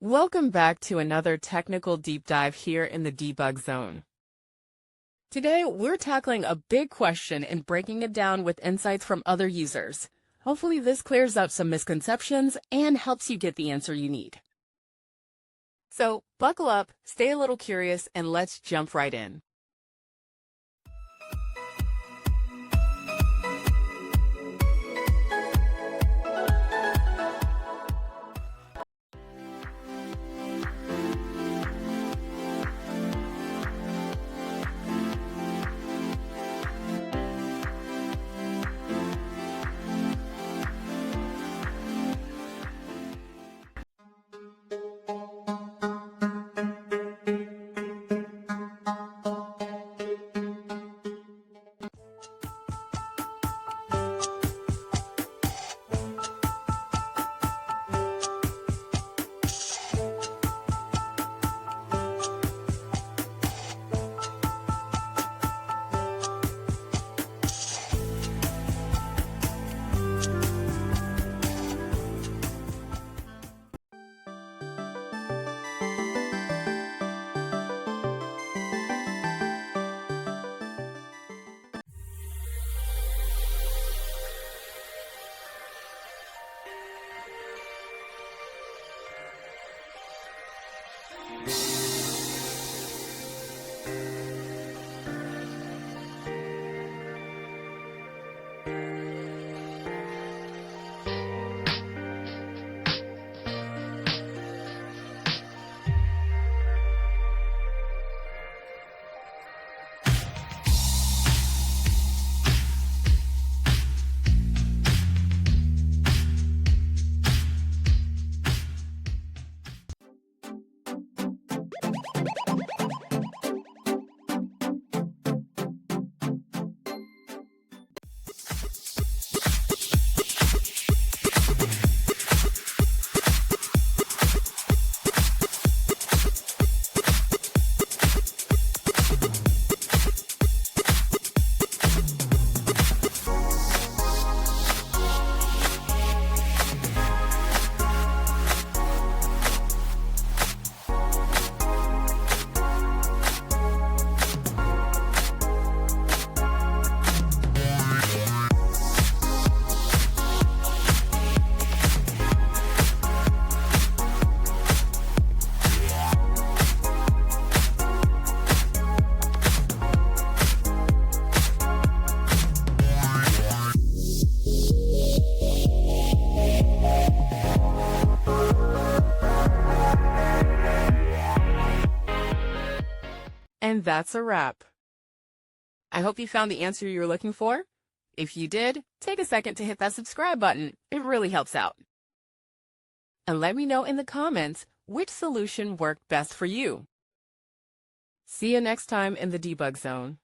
Welcome back to another technical deep dive here in the debug zone. Today, we're tackling a big question and breaking it down with insights from other users. Hopefully this clears up some misconceptions and helps you get the answer you need. So buckle up, stay a little curious, and let's jump right in. And that's a wrap. I hope you found the answer you were looking for. If you did, take a second to hit that subscribe button. It really helps out. And let me know in the comments which solution worked best for you. See you next time in the debug zone.